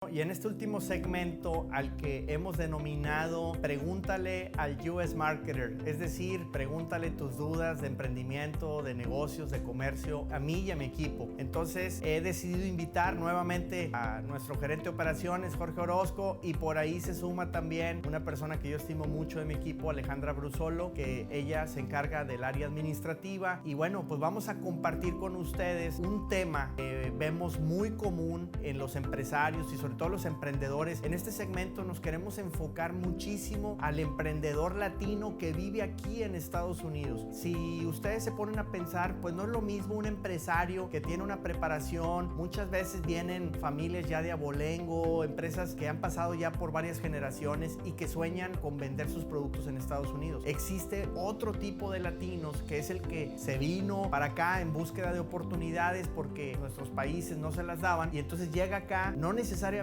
Y en este último segmento al que hemos denominado Pregúntale al US Marketer, es decir, pregúntale tus dudas de emprendimiento, de negocios, de comercio, a mí y a mi equipo. Entonces he decidido invitar nuevamente a nuestro gerente de operaciones, Jorge Orozco, y por ahí se suma también una persona que yo estimo mucho de mi equipo, Alejandra Brusolo, que ella se encarga del área administrativa. Y bueno, pues vamos a compartir con ustedes un tema que vemos muy común en los empresarios y sobre todo los emprendedores. En este segmento nos queremos enfocar muchísimo al emprendedor latino que vive aquí en Estados Unidos. Si ustedes se ponen a pensar, pues no es lo mismo un empresario que tiene una preparación. Muchas veces vienen familias ya de abolengo, empresas que han pasado ya por varias generaciones y que sueñan con vender sus productos en Estados Unidos. Existe otro tipo de latinos que es el que se vino para acá en búsqueda de oportunidades porque nuestros países no se las daban, y entonces llega acá no necesariamente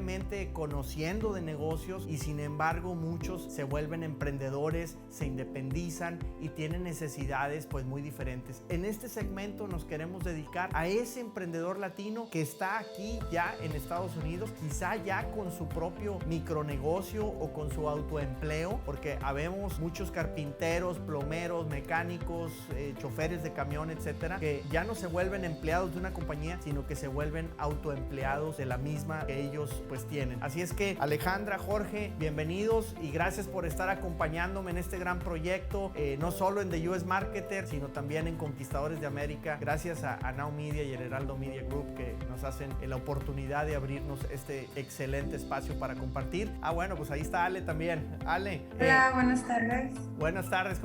conociendo de negocios, y sin embargo muchos se vuelven emprendedores, se independizan y tienen necesidades pues muy diferentes. En este segmento nos queremos dedicar a ese emprendedor latino que está aquí ya en Estados Unidos, quizá ya con su propio micronegocio o con su autoempleo, porque habemos muchos carpinteros, plomeros, mecánicos, choferes de camión, etcétera, que ya no se vuelven empleados de una compañía, sino que se vuelven autoempleados de la misma que ellos pues tienen. Así es que Alejandra, Jorge, bienvenidos y gracias por estar acompañándome en este gran proyecto, no solo en The US Marketer, sino también en Conquistadores de América. Gracias a Now Media y el Heraldo Media Group que nos hacen la oportunidad de abrirnos este excelente espacio para compartir. Bueno, pues ahí está Ale también. Ale. Hola, buenas tardes. Buenas tardes.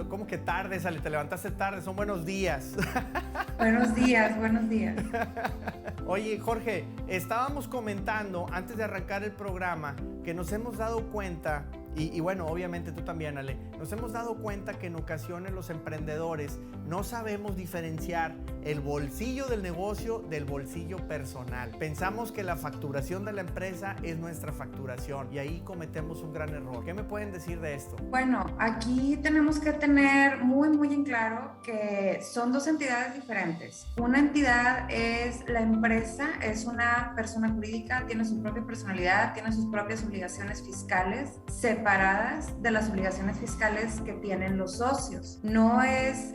¿Cómo que tardes, Ale? Te levantaste tarde, son buenos días. Buenos días, buenos días. Oye, Jorge, estábamos comentando antes de arrancar el programa que nos hemos dado cuenta, y bueno, obviamente tú también, Ale, nos hemos dado cuenta que en ocasiones los emprendedores no sabemos diferenciar el bolsillo del negocio del bolsillo personal. Pensamos que la facturación de la empresa es nuestra facturación y ahí cometemos un gran error. ¿Qué me pueden decir de esto? Bueno, aquí tenemos que tener muy en claro que son dos entidades diferentes. Una entidad es la empresa, es una persona jurídica, tiene su propia personalidad, tiene sus propias obligaciones fiscales separadas de las obligaciones fiscales que tienen los socios. No es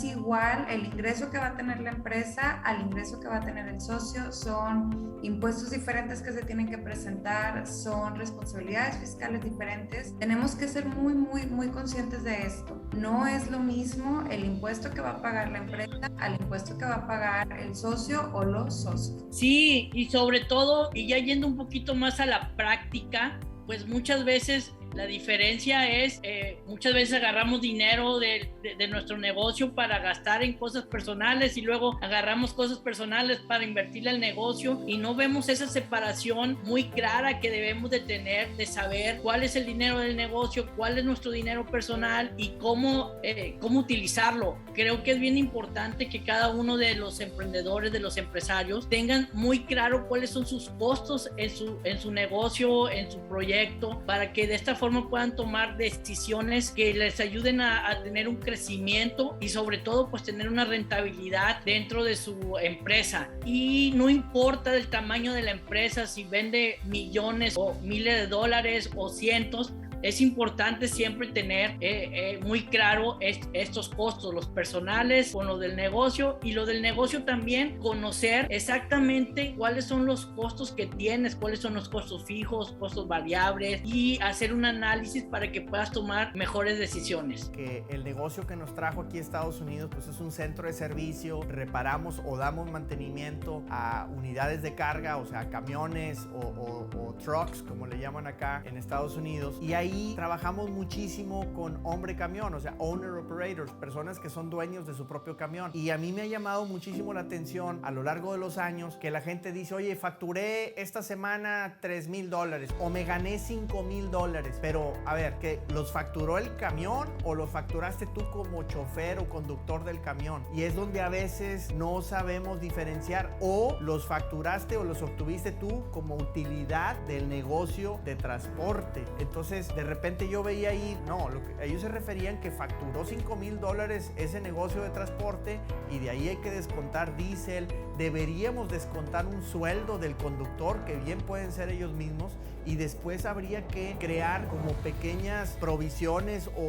igual el ingreso que va a tener la empresa al ingreso que va a tener el socio. Son impuestos diferentes que se tienen que presentar, son responsabilidades fiscales diferentes. Tenemos que ser muy conscientes de esto. No es lo mismo el impuesto que va a pagar la empresa al impuesto que va a pagar el socio o los socios. Sí, y sobre todo, y ya yendo un poquito más a la práctica, pues muchas veces la diferencia es, muchas veces agarramos dinero de nuestro negocio para gastar en cosas personales y luego agarramos cosas personales para invertirle al negocio y no vemos esa separación muy clara que debemos de tener, de saber cuál es el dinero del negocio, cuál es nuestro dinero personal y cómo utilizarlo. Creo que es bien importante que cada uno de los emprendedores, de los empresarios, tengan muy claro cuáles son sus costos en su negocio, en su proyecto, para que de esta forma puedan tomar decisiones que les ayuden a tener un crecimiento y sobre todo pues tener una rentabilidad dentro de su empresa. Y no importa el tamaño de la empresa, si vende millones o miles de dólares o cientos, es importante siempre tener muy claro estos costos, los personales con los del negocio, y lo del negocio también conocer exactamente cuáles son los costos que tienes, cuáles son los costos fijos, costos variables, y hacer un análisis para que puedas tomar mejores decisiones. Que el negocio que nos trajo aquí a Estados Unidos pues es un centro de servicio, reparamos o damos mantenimiento a unidades de carga, o sea, camiones o trucks, como le llaman acá en Estados Unidos, y ahí trabajamos muchísimo con hombre camión, o sea, owner operators, personas que son dueños de su propio camión. Y a mí me ha llamado muchísimo la atención a lo largo de los años que la gente dice, oye, facturé esta semana $3,000 o me gané $5,000, pero a ver, ¿que los facturó el camión o los facturaste tú como chofer o conductor del camión? Y es donde a veces no sabemos diferenciar, o los facturaste o los obtuviste tú como utilidad del negocio de transporte. Entonces de repente yo veía ahí, no, ellos se referían que facturó $5,000 ese negocio de transporte y de ahí hay que descontar diésel, deberíamos descontar un sueldo del conductor, que bien pueden ser ellos mismos, y después habría que crear como pequeñas provisiones o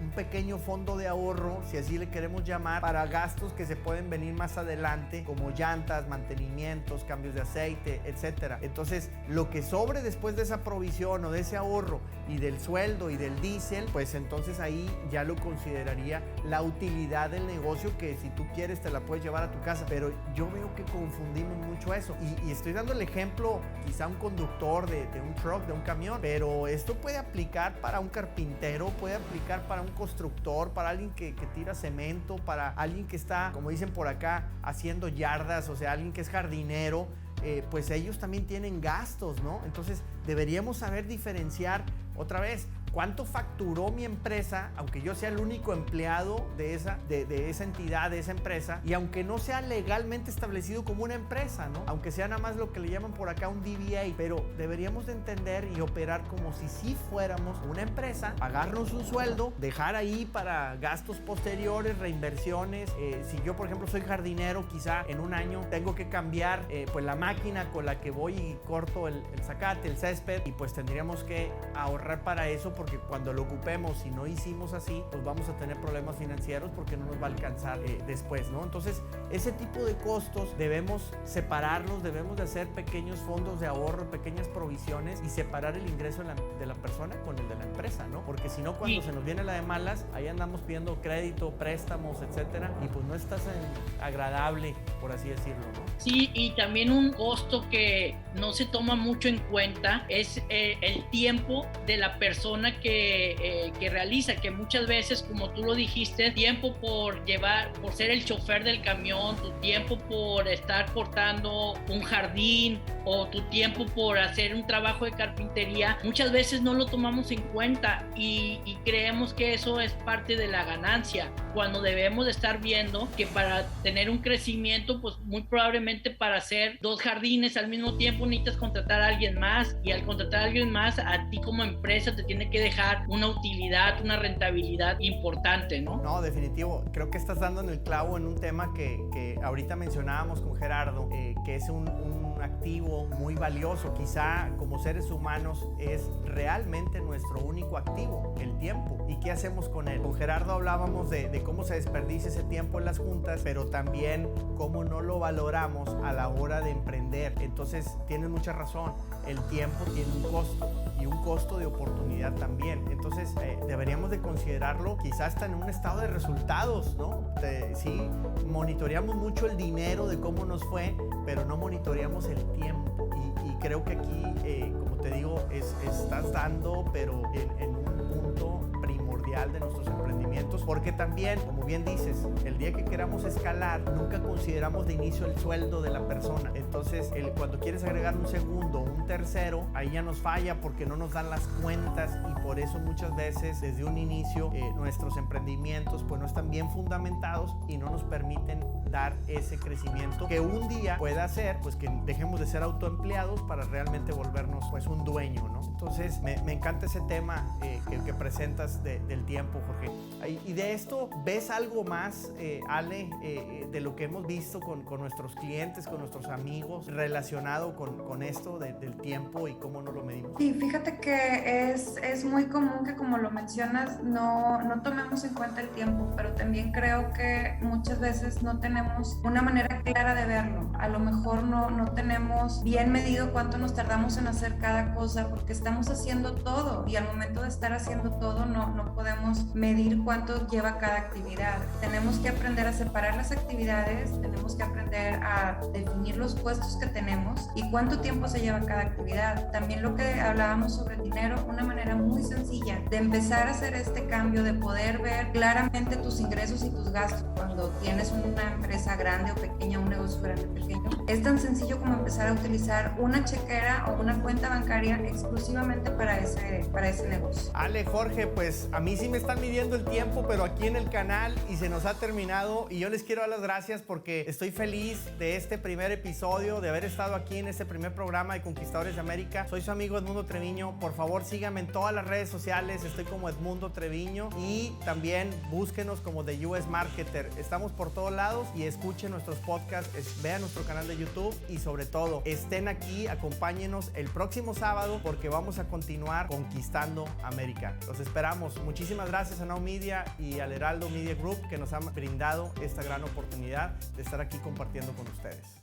un pequeño fondo de ahorro, si así le queremos llamar, para gastos que se pueden venir más adelante, como llantas, mantenimientos, cambios de aceite, etcétera. Entonces, lo que sobre después de esa provisión o de ese ahorro y del sueldo y del diésel, pues entonces ahí ya lo consideraría la utilidad del negocio, que si tú quieres te la puedes llevar a tu casa. Pero yo veo que confundimos mucho eso, y estoy dando el ejemplo quizá un conductor de un truck, de un camión, pero esto puede aplicar para un carpintero, puede aplicar para un constructor, para alguien que tira cemento, para alguien que está, como dicen por acá, haciendo yardas, o sea, alguien que es jardinero. Pues ellos también tienen gastos, ¿no? Entonces deberíamos saber diferenciar otra vez cuánto facturó mi empresa, aunque yo sea el único empleado de esa entidad, de esa empresa, y aunque no sea legalmente establecido como una empresa, ¿no? Aunque sea nada más lo que le llaman por acá un DBA, pero deberíamos de entender y operar como si sí fuéramos una empresa, pagarnos un sueldo, dejar ahí para gastos posteriores, reinversiones. Si yo, por ejemplo, soy jardinero, quizá en un año tengo que cambiar pues la máquina con la que voy y corto el zacate, el césped, y pues tendríamos que ahorrar para eso, porque cuando lo ocupemos, si no hicimos así, pues vamos a tener problemas financieros porque no nos va a alcanzar después, ¿no? Entonces, ese tipo de costos debemos separarlos, debemos de hacer pequeños fondos de ahorro, pequeñas provisiones, y separar el ingreso de la persona con el de la empresa, ¿no? Porque si no, cuando se nos viene la de malas, ahí andamos pidiendo crédito, préstamos, etcétera, y pues no estás agradable, por así decirlo, ¿no? Sí, y también un costo que no se toma mucho en cuenta es el tiempo de la persona que realiza, que muchas veces, como tú lo dijiste, tiempo por ser el chofer del camión, tu tiempo por estar cortando un jardín o tu tiempo por hacer un trabajo de carpintería, muchas veces no lo tomamos en cuenta y creemos que eso es parte de la ganancia, cuando debemos de estar viendo que para tener un crecimiento, pues muy probablemente para hacer 2 jardines al mismo tiempo necesitas contratar a alguien más, y al contratar a alguien más, a ti como empresa te tiene que dejar una utilidad, una rentabilidad importante, ¿no? No, definitivo. Creo que estás dando en el clavo en un tema que ahorita mencionábamos con Gerardo, que es un activo muy valioso. Quizá como seres humanos es realmente nuestro único activo, el tiempo. ¿Y qué hacemos con él? Con Gerardo hablábamos de cómo se desperdicia ese tiempo en las juntas, pero también cómo no lo valoramos a la hora de emprender. Entonces, tienes mucha razón. El tiempo tiene un costo, y un costo de oportunidad también. Entonces, deberíamos de considerarlo quizás hasta en un estado de resultados, ¿no? Sí, monitoreamos mucho el dinero de cómo nos fue, pero no monitoreamos el tiempo. Y creo que aquí, como te digo, estás dando, pero en un punto primordial de nuestros emprendimientos, porque también, como bien dices, el día que queramos escalar, nunca consideramos de inicio el sueldo de la persona. Entonces, cuando quieres agregar un segundo, un tercero, ahí ya nos falla porque no nos dan las cuentas, y por eso muchas veces desde un inicio nuestros emprendimientos pues no están bien fundamentados y no nos permiten dar ese crecimiento que un día pueda hacer pues que dejemos de ser autoempleados para realmente volvernos pues un dueño, ¿no? Entonces me encanta ese tema que presentas del tiempo, Jorge. Y de esto, ¿ves algo más, Ale, de lo que hemos visto con nuestros clientes, con nuestros amigos, relacionado con esto del tiempo y cómo no lo medimos? Sí, fíjate que es muy común que, como lo mencionas, no tomemos en cuenta el tiempo, pero también creo que muchas veces no tenemos una manera clara de verlo. A lo mejor no tenemos bien medido cuánto nos tardamos en hacer cada cosa, porque estamos haciendo todo, y al momento de estar haciendo todo no podemos medir cuánto lleva cada actividad. Tenemos que aprender a separar las actividades, tenemos que aprender a definir los puestos que tenemos y cuánto tiempo se lleva cada actividad. También lo que hablábamos sobre el dinero, una manera muy sencilla de empezar a hacer este cambio, de poder ver claramente tus ingresos y tus gastos cuando tienes una empresa grande o pequeña, un negocio grande o pequeño. Es tan sencillo como empezar a utilizar una chequera o una cuenta cuenta bancaria exclusivamente para ese negocio. Ale, Jorge, pues a mí sí me están midiendo el tiempo, pero aquí en el canal y se nos ha terminado, y yo les quiero dar las gracias porque estoy feliz de este primer episodio, de haber estado aquí en este primer programa de Conquistadores de América. Soy su amigo Edmundo Treviño. Por favor, síganme en todas las redes sociales. Estoy como Edmundo Treviño, y también búsquenos como The US Marketer. Estamos por todos lados, y escuchen nuestros podcasts, vean nuestro canal de YouTube, y sobre todo estén aquí, acompáñenos el próximo sábado porque vamos a continuar conquistando América. Los esperamos. Muchísimas gracias a Now Media y al Heraldo Media Group que nos han brindado esta gran oportunidad de estar aquí compartiendo con ustedes.